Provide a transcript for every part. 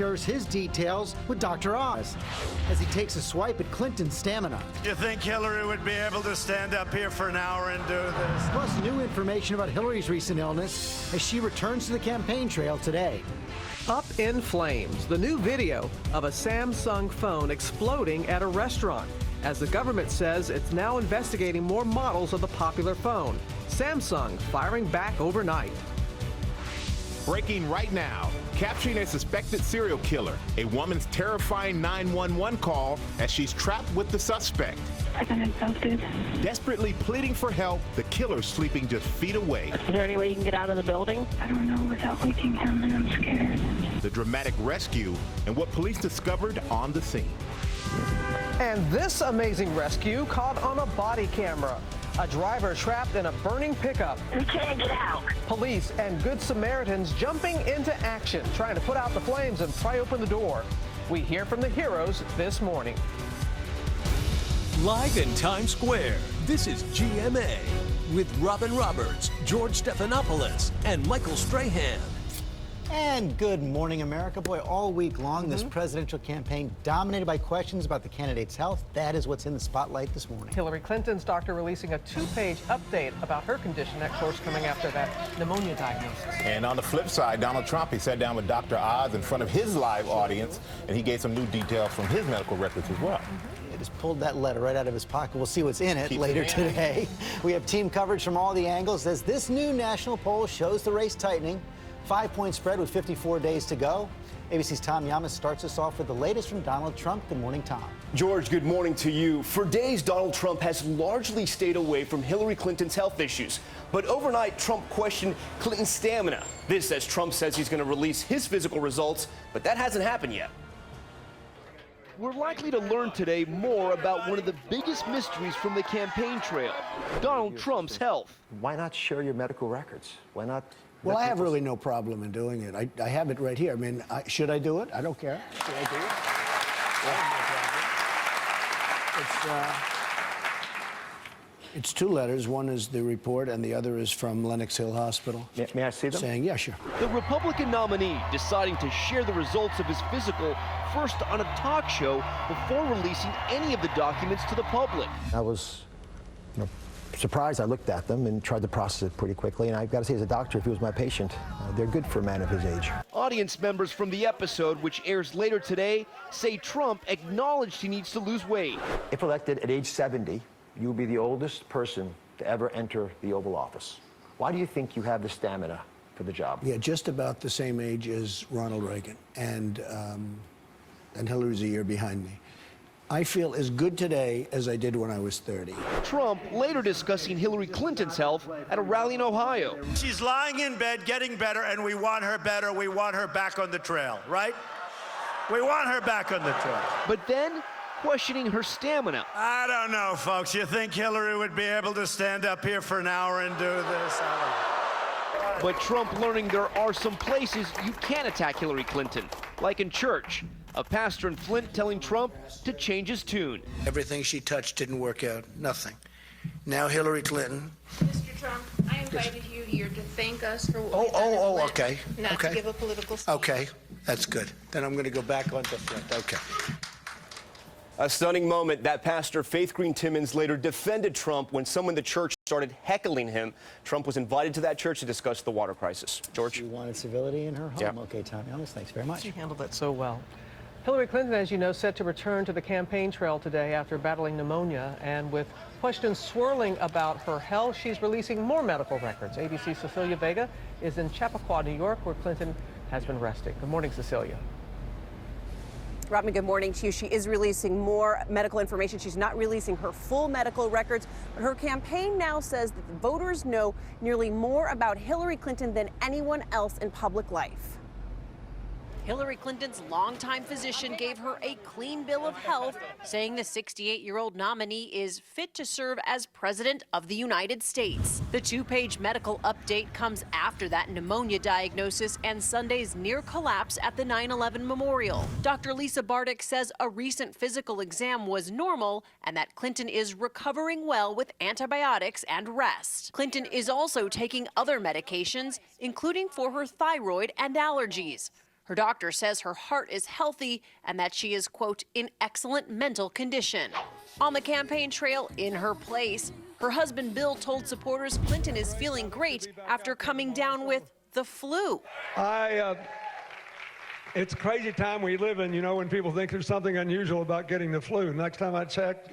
shares his details with Dr. Oz as he takes a swipe at Clinton's stamina. You think Hillary would be able to stand up here for an hour and do this? Plus new information about Hillary's recent illness as she returns to the campaign trail today. Up in flames, the new video of a Samsung phone exploding at a restaurant, as the government says it's now investigating more models of the popular phone. Samsung firing back overnight. Breaking right now, capturing a suspected serial killer. A woman's terrifying 911 call as she's trapped with the suspect. I got assaulted. Desperately pleading for help, the killer sleeping just feet away. Is there any way you can get out of the building? I don't know without waking him, and I'm scared. The dramatic rescue and what police discovered on the scene. And this amazing rescue caught on a body camera. A driver trapped in a burning pickup. We can't get out. Police and Good Samaritans jumping into action, trying to put out the flames and pry open the door. We hear from the heroes this morning. Live in Times Square, this is GMA with Robin Roberts, George Stephanopoulos, and Michael Strahan. And good morning, America. Boy, all week long, this presidential campaign dominated by questions about the candidate's health. That is what's in the spotlight this morning. Hillary Clinton's doctor releasing a 2-page update about her condition, of course, coming after that pneumonia diagnosis. And on the flip side, Donald Trump, he sat down with Dr. Oz in front of his live audience, and he gave some new details from his medical records as well. He just pulled that letter right out of his pocket. We'll see what's in it later today. We have team coverage from all the angles as this new national poll shows the race tightening. 5-point spread with 54 days to go. ABC's Tom Yamas starts us off with the latest from Donald Trump. Good morning, Tom. George, good morning to you. For days, Donald Trump has largely stayed away from Hillary Clinton's health issues. But overnight, Trump questioned Clinton's stamina. This as Trump says he's going to release his physical results, but that hasn't happened yet. We're likely to learn today more about one of the biggest mysteries from the campaign trail, Donald Trump's health. Why not share your medical records? Why not? Well, I have really no problem in doing it. I have it right here. I mean, should I do it? I don't care. Should I do it? It's 2 letters. One is the report, and the other is from Lenox Hill Hospital. May I see them? Saying, yeah, sure. The Republican nominee deciding to share the results of his physical first on a talk show before releasing any of the documents to the public. I was, surprised. I looked at them and tried to process it pretty quickly. And I've got to say, as a doctor, if he was my patient, they're good for a man of his age. Audience members from the episode, which airs later today, say Trump acknowledged he needs to lose weight. If elected at age 70, you will be the oldest person to ever enter the Oval Office. Why do you think you have the stamina for the job? Yeah, just about the same age as Ronald Reagan, and Hillary's a year behind me. I feel as good today as I did when I was 30. Trump later discussing Hillary Clinton's health at a rally in Ohio. She's lying in bed, getting better, and we want her better. We want her back on the trail, right? We want her back on the trail. But then questioning her stamina. I don't know, folks. You think Hillary would be able to stand up here for an hour and do this? But Trump learning there are some places you can attack Hillary Clinton, like in church. A pastor in Flint telling Trump to change his tune. Everything she touched didn't work out. Nothing. Now Hillary Clinton. Mr. Trump, I invited you here to thank us for what we've done in Flint, Okay. not Okay. to give a political speech. Okay, that's good. Then I'm going to go back onto Flint. Okay. A stunning moment. That pastor, Faith Green Timmons, later defended Trump when someone in the church started heckling him. Trump was invited to that church to discuss the water crisis. George? She wanted civility in her home. Yeah. Okay, Tom Yamas, thanks very much. She handled that so well. Hillary Clinton, as you know, set to return to the campaign trail today after battling pneumonia. And with questions swirling about her health, she's releasing more medical records. ABC's Cecilia Vega is in Chappaqua, New York, where Clinton has been resting. Good morning, Cecilia. Robin, good morning to you. She is releasing more medical information. She's not releasing her full medical records, but her campaign now says that the voters know nearly more about Hillary Clinton than anyone else in public life. Hillary Clinton's longtime physician gave her a clean bill of health, saying the 68-year-old nominee is fit to serve as president of the United States. The 2-page medical update comes after that pneumonia diagnosis and Sunday's near collapse at the 9/11 memorial. Dr. Lisa Bardick says a recent physical exam was normal and that Clinton is recovering well with antibiotics and rest. Clinton is also taking other medications, including for her thyroid and allergies. Her doctor says her heart is healthy and that she is, quote, in excellent mental condition. On the campaign trail, in her place, her husband Bill told supporters Clinton is feeling great after coming down with the flu. It's a crazy time we live in, you know, when people think there's something unusual about getting the flu. Last time I checked,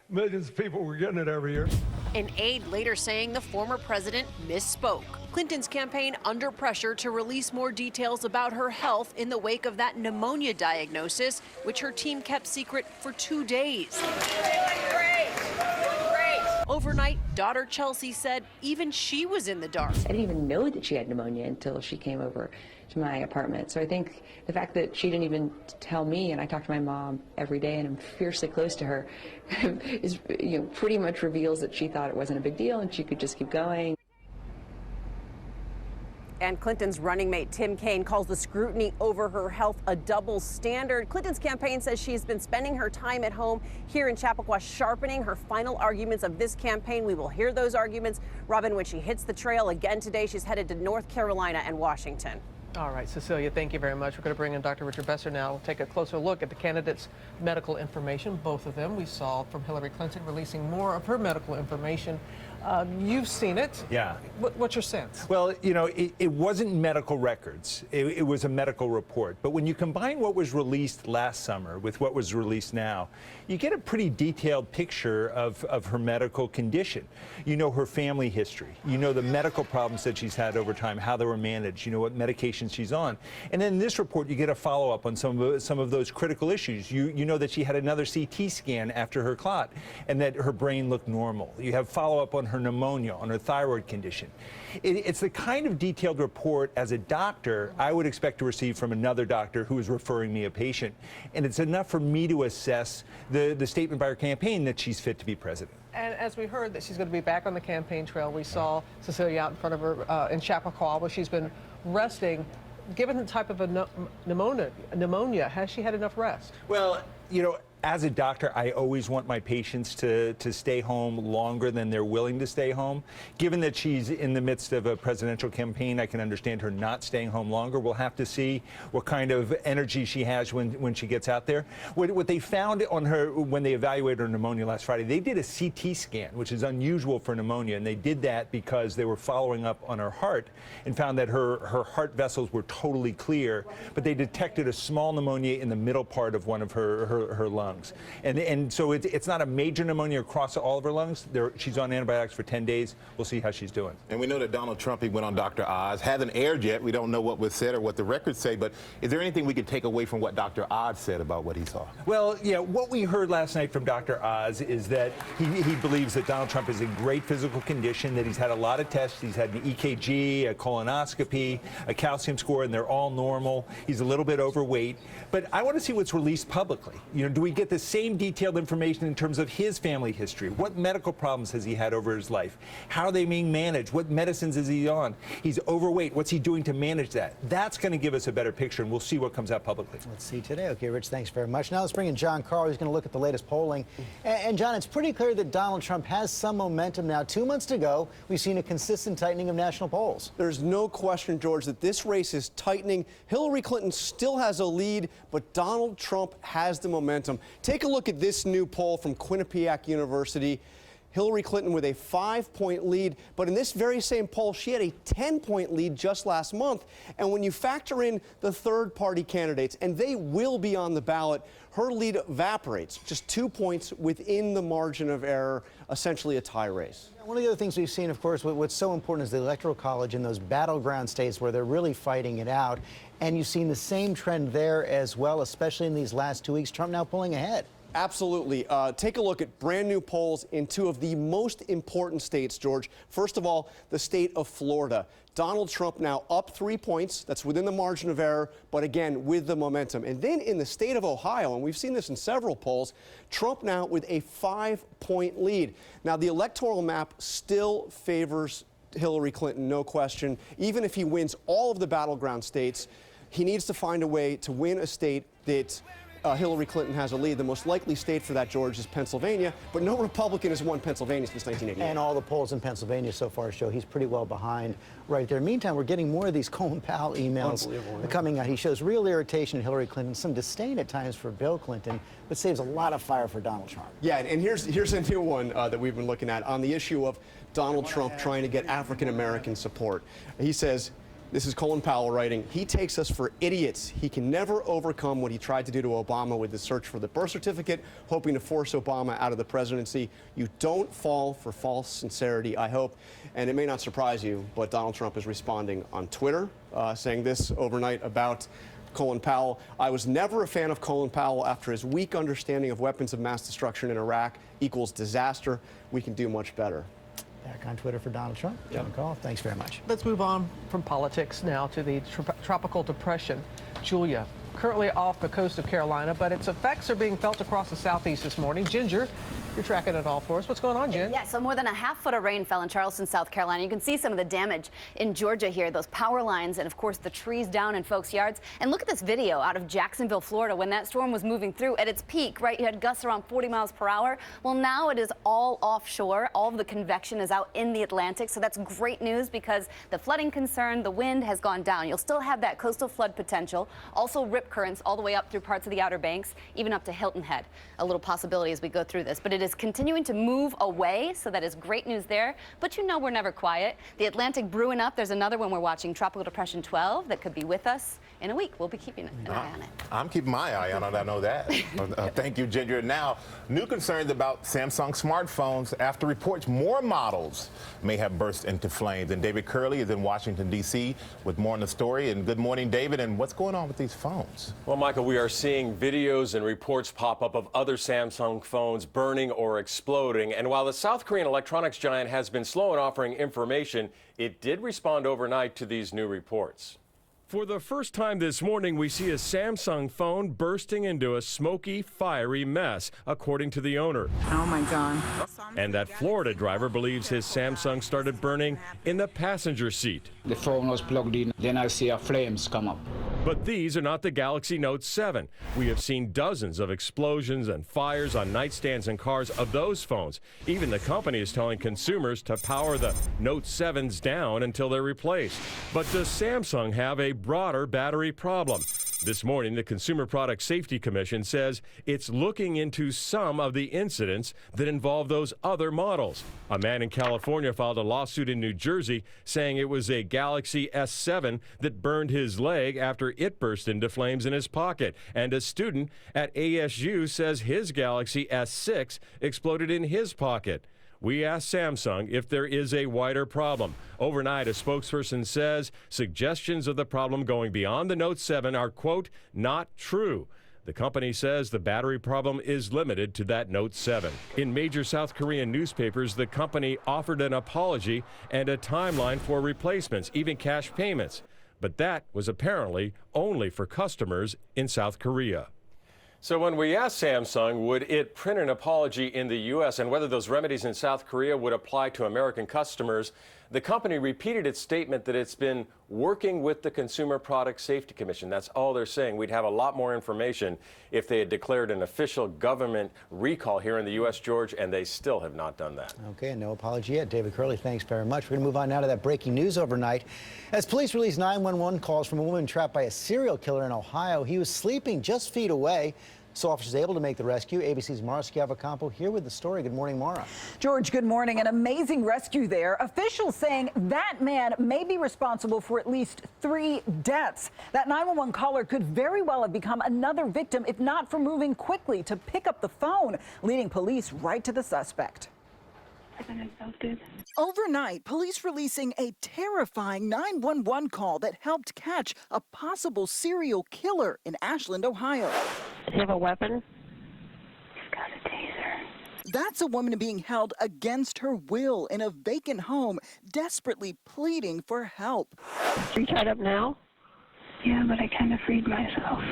millions of people were getting it every year. An aide later saying the former president misspoke. Clinton's campaign under pressure to release more details about her health in the wake of that pneumonia diagnosis, which her team kept secret for 2 days. Overnight, daughter Chelsea said even she was in the dark. I didn't even know that she had pneumonia until she came over to my apartment. So I think the fact that she didn't even tell me, and I talk to my mom every day and I'm fiercely close to her, is, pretty much reveals that she thought it wasn't a big deal and she could just keep going. And Clinton's running mate Tim Kaine calls the scrutiny over her health a double standard. Clinton's campaign says she's been spending her time at home here in Chappaqua sharpening her final arguments of this campaign. We will hear those arguments, Robin, when she hits the trail again today. She's headed to North Carolina and Washington. All right, Cecilia, thank you very much. We're going to bring in Dr. Richard Besser now. We'll take a closer look at the candidates' medical information, both of them. We saw from Hillary Clinton releasing more of her medical information. You've seen it. Yeah. What's your sense? Well, it wasn't medical records. It was a medical report. But when you combine what was released last summer with what was released now, you get a pretty detailed picture of her medical condition. You know her family history. You know the medical problems that she's had over time, how they were managed. You know what medications she's on. And then in this report, you get a follow-up on some of those critical issues. You know that she had another CT scan after her clot and that her brain looked normal. You have follow-up on her pneumonia, on her thyroid condition. It's the kind of detailed report as a doctor I would expect to receive from another doctor who is referring me a patient. And it's enough for me to assess the statement by her campaign that she's fit to be president. And as we heard that she's going to be back on the campaign trail, we saw Cecilia out in front of her in Chappaqua where she's been resting. Given the type of a pneumonia, has she had enough rest? Well, as a doctor, I always want my patients to stay home longer than they're willing to stay home. Given that she's in the midst of a presidential campaign, I can understand her not staying home longer. We'll have to see what kind of energy she has when she gets out there. What they found on her when they evaluated her pneumonia last Friday, they did a CT scan, which is unusual for pneumonia, and they did that because they were following up on her heart and found that her heart vessels were totally clear, but they detected a small pneumonia in the middle part of one of her lungs. And so it's not a major pneumonia across all of her lungs. She's on antibiotics for 10 days. We'll see how she's doing. And we know that Donald Trump, he went on Dr. Oz. Hasn't aired yet. We don't know what was said or what the records say. But is there anything we could take away from what Dr. Oz said about what he saw? Well, yeah, what we heard last night from Dr. Oz is that he believes that Donald Trump is in great physical condition, that he's had a lot of tests. He's had an EKG, a colonoscopy, a calcium score, and they're all normal. He's a little bit overweight. But I want to see what's released publicly. Do we get the same detailed information in terms of his family history? What medical problems has he had over his life? How are they being managed? What medicines is he on? He's overweight. What's he doing to manage that? That's going to give us a better picture, and we'll see what comes out publicly. Let's see today. Okay, Rich, thanks very much. Now let's bring in John Carl. He's going to look at the latest polling. And John, it's pretty clear that Donald Trump has some momentum now. 2 months to go, we've seen a consistent tightening of national polls. There's no question, George, that this race is tightening. Hillary Clinton still has a lead, but Donald Trump has the momentum. Take a look at this new poll from Quinnipiac University. Hillary Clinton with a 5-point lead, but in this very same poll, she had a 10-point lead just last month. And when you factor in the third-party candidates, and they will be on the ballot, her lead evaporates, just 2 points within the margin of error, essentially a tie race. One of the other things we've seen, of course, what's so important is the Electoral College in those battleground states where they're really fighting it out. And you've seen the same trend there as well, especially in these last 2 weeks. Trump now pulling ahead. Absolutely. Take a look at brand new polls in two of the most important states, George. First of all, the state of Florida. Donald Trump now up 3 points. That's within the margin of error, but again, with the momentum. And then in the state of Ohio, and we've seen this in several polls, Trump now with a 5-point lead. Now, the electoral map still favors Hillary Clinton, no question. Even if he wins all of the battleground states, he needs to find a way to win a state that Hillary Clinton has a lead. The most likely state for that, George, is Pennsylvania, but no Republican has won Pennsylvania since 1988. And all the polls in Pennsylvania so far show he's pretty well behind right there. Meantime, we're getting more of these Colin Powell emails coming out. He shows real irritation at Hillary Clinton, some disdain at times for Bill Clinton, but saves a lot of fire for Donald Trump. Yeah, and here's a new one that we've been looking at on the issue of Donald Trump trying to get African-American support. He says, this is Colin Powell writing, he takes us for idiots. He can never overcome what he tried to do to Obama with the search for the birth certificate, hoping to force Obama out of the presidency. You don't fall for false sincerity, I hope. And it may not surprise you, but Donald Trump is responding on Twitter, saying this overnight about Colin Powell. I was never a fan of Colin Powell after his weak understanding of weapons of mass destruction in Iraq equals disaster. We can do much better. Back on Twitter for Donald Trump. John Call, thanks very much. Let's move on from politics now to the tropical depression, Wjla. Currently off the coast of Carolina, but its effects are being felt across the southeast this morning. Ginger, you're tracking it all for us. What's going on, Jen? Yeah, so more than a half-foot of rain fell in Charleston, South Carolina. You can see some of the damage in Georgia here, those power lines and, of course, the trees down in folks' yards. And look at this video out of Jacksonville, Florida, when that storm was moving through at its peak, right? You had gusts around 40 miles per hour. Well, now it is all offshore. All of the convection is out in the Atlantic, so that's great news because the flooding concern, the wind has gone down. You'll still have that coastal flood potential, also rip currents all the way up through parts of the Outer Banks, even up to Hilton Head. A little possibility as we go through this, but it is continuing to move away, so that is great news there. But you know we're never quiet. The Atlantic brewing up. There's another one we're watching, Tropical Depression 12, that could be with us in a week. We'll be keeping an eye on it. I'm keeping my eye on it. I know that. Thank you, Ginger. Now, new concerns about Samsung smartphones after reports more models may have burst into flames. And David Curley is in Washington, D.C. with more on the story. And good morning, David. And what's going on with these phones? Well, Michael, we are seeing videos and reports pop up of other Samsung phones burning or exploding. And while the South Korean electronics giant has been slow in offering information, it did respond overnight to these new reports. For the first time this morning, we see a Samsung phone bursting into a smoky, fiery mess, according to the owner. Oh, my God. And that Florida driver believes his Samsung started burning in the passenger seat. The phone was plugged in, then I see flames come up. But these are not the Galaxy Note 7. We have seen dozens of explosions and fires on nightstands and cars of those phones. Even the company is telling consumers to power the Note 7s down until they're replaced. But does Samsung have a broader battery problem? This morning, the Consumer Product Safety Commission says it's looking into some of the incidents that involve those other models. A man in California filed a lawsuit in New Jersey saying it was a Galaxy S7 that burned his leg after it burst into flames in his pocket. And a student at ASU says his Galaxy S6 exploded in his pocket. We asked Samsung if there is a wider problem. Overnight, a spokesperson says suggestions of the problem going beyond the Note 7 are, quote, not true. The company says the battery problem is limited to that Note 7. In major South Korean newspapers, the company offered an apology and a timeline for replacements, even cash payments. But that was apparently only for customers in South Korea. So when we asked Samsung, would it print an apology in the U.S. and whether those remedies in South Korea would apply to American customers, the company repeated its statement that it's been working with the Consumer Product Safety Commission. That's all they're saying. We'd have a lot more information if they had declared an official government recall here in the U.S., George, and they still have not done that. Okay, no apology yet. David Curley, thanks very much. We're going to move on now to that breaking news overnight. As police released 911 calls from a woman trapped by a serial killer in Ohio, he was sleeping just feet away. So officers able to make the rescue. ABC's Mara Schiavocampo here with the story. Good morning, Mara. George, good morning. An amazing rescue there. Officials saying that man may be responsible for at least 3 deaths. That 911 caller could very well have become another victim if not for moving quickly to pick up the phone, leading police right to the suspect. Overnight, police releasing a terrifying 911 call that helped catch a possible serial killer in Ashland, Ohio. Does he have a weapon? He's got a taser. That's a woman being held against her will in a vacant home, desperately pleading for help. Are you tied up now? Yeah, but I kind of freed myself.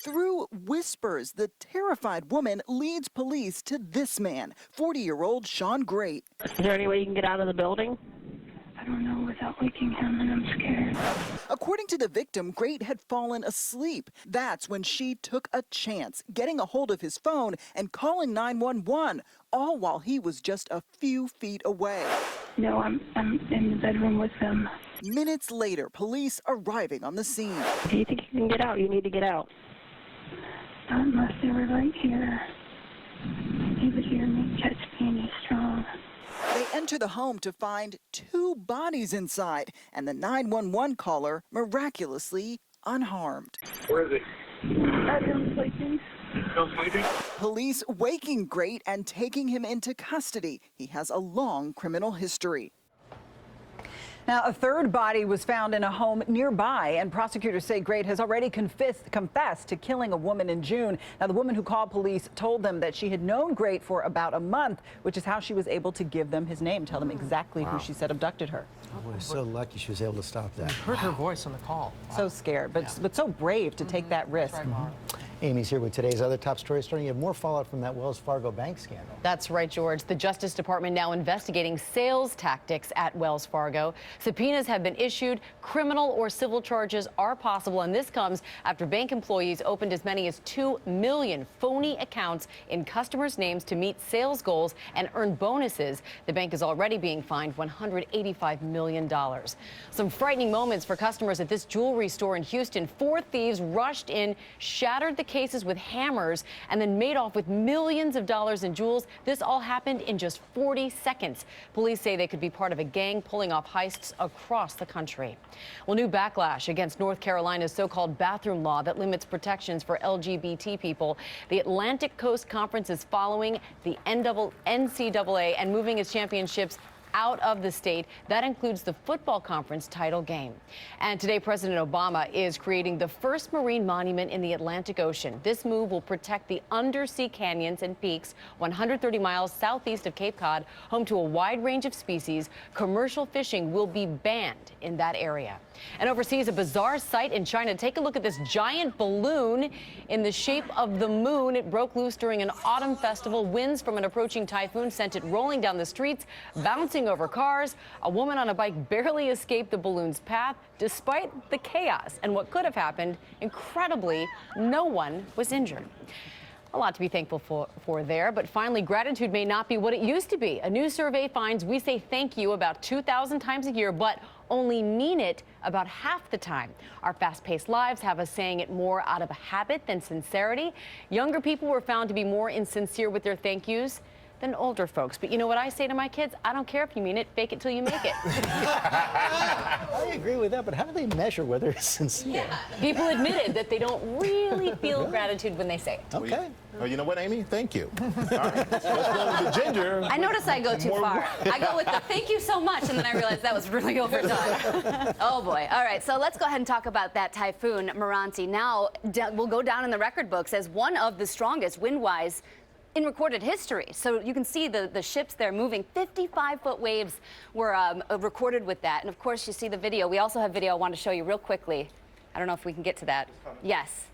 Through whispers, the terrified woman leads police to this man, 40-year-old Sean Great. Is there any way you can get out of the building? I don't know. without waking him, and I'm scared. According to the victim, Great had fallen asleep. That's when she took a chance, getting a hold of his phone and calling 911, all while he was just a few feet away. No, I'm in the bedroom with him. Minutes later, police arriving on the scene. Do you think you can get out? You need to get out. Not unless they were right here. He would hear me, catch me, and he's strong. They enter the home to find 2 bodies inside, and the 911 caller miraculously unharmed. Where is he? Bedroom sleeping. Still sleeping? Police waking Great and taking him into custody. He has a long criminal history. Now, a third body was found in a home nearby, and prosecutors say Great has already confessed to killing a woman in June. Now, the woman who called police told them that she had known Great for about a month, which is how she was able to give them his name, tell them exactly who she said abducted her. Oh, boy, so lucky she was able to stop that. Heard her voice on the call. So scared, but so brave to take that risk. Amy's here with today's other top stories. Starting, you have more fallout from that Wells Fargo bank scandal. That's right, George. The Justice Department now investigating sales tactics at Wells Fargo. Subpoenas have been issued. Criminal or civil charges are possible, and this comes after bank employees opened as many as 2 million phony accounts in customers' names to meet sales goals and earn bonuses. The bank is already being fined $185 million. Some frightening moments for customers at this jewelry store in Houston. 4 thieves rushed in, shattered the cases with hammers, and then made off with millions of dollars in jewels. This all happened in just 40 seconds. Police say they could be part of a gang pulling off heists across the country. Well, new backlash against North Carolina's so-called bathroom law that limits protections for LGBT people. The Atlantic Coast Conference is following the NCAA and moving its championships out of the state. That includes the football conference title game. And today, President Obama is creating the first marine monument in the Atlantic Ocean. This move will protect the undersea canyons and peaks 130 miles southeast of Cape Cod, home to a wide range of species. Commercial fishing will be banned in that area. And overseas, a bizarre sight in China. Take a look at this giant balloon in the shape of the moon. It broke loose during an autumn festival. Winds from an approaching typhoon sent it rolling down the streets, bouncing over cars. A woman on a bike barely escaped the balloon's path despite the chaos and what could have happened. Incredibly, no one was injured. A lot to be thankful for there, but finally, gratitude may not be what it used to be. A new survey finds we say thank you about 2,000 times a year, but only mean it about half the time. Our fast-paced lives have us saying it more out of a habit than sincerity. Younger people were found to be more insincere with their thank yous than older folks. But you know what I say to my kids? I don't care if you mean it, fake it till you make it. I agree with that, but how do they measure whether it's sincere? People admitted that they don't really feel gratitude when they say it. Okay. Oh, you know what, Amy? Thank you. All right, let's go with the Ginger. I notice I go too far. I go with the thank you so much, and then I realize that was really overdone. Oh, boy. All right, so let's go ahead and talk about that typhoon, Meranti. Now, we'll go down in the record books as one of the strongest wind-wise in recorded history. So you can see the ships there moving. 55-foot waves were recorded with that. And of course, you see the video. We also have video I want to show you real quickly. I don't know if we can get to that. Yes.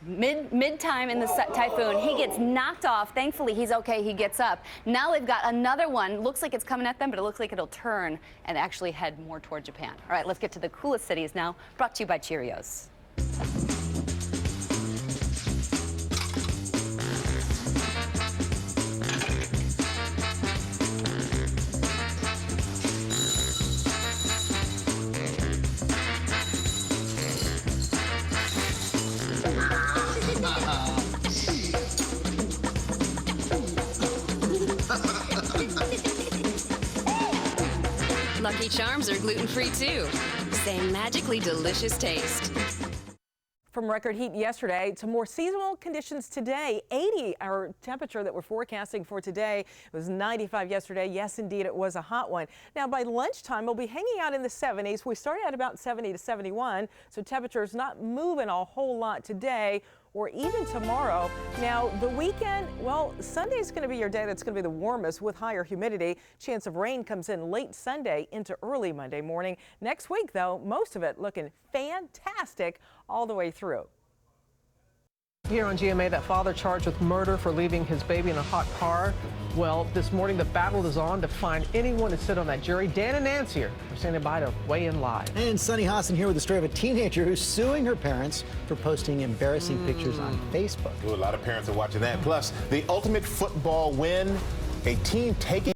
Mid-time in the typhoon, he gets knocked off. Thankfully, he's okay. He gets up. Now they've got another one. Looks like it's coming at them, but it looks like it'll turn and actually head more toward Japan. All right, let's get to the coolest cities now, brought to you by Cheerios. Lucky Charms are gluten-free too. Same magically delicious taste. From record heat yesterday to more seasonal conditions today. 80 our temperature that we're forecasting for today. It was 95 yesterday. Yes, indeed, it was a hot one. Now, by lunchtime, we'll be hanging out in the 70s. We started at about 70 to 71, so temperatures not moving a whole lot today or even tomorrow. Now, the weekend, well, Sunday's going to be your day that's going to be the warmest with higher humidity. Chance of rain comes in late Sunday into early Monday morning. Next week, though, most of it looking fantastic all the way through. Here on GMA, that father charged with murder for leaving his baby in a hot car. Well, this morning the battle is on to find anyone to sit on that jury. Dan and Nancy are standing by to weigh in live. And Sunny Hassan here with the story of a teenager who's suing her parents for posting embarrassing pictures on Facebook. Ooh, a lot of parents are watching that. Plus, the ultimate football win, a team taking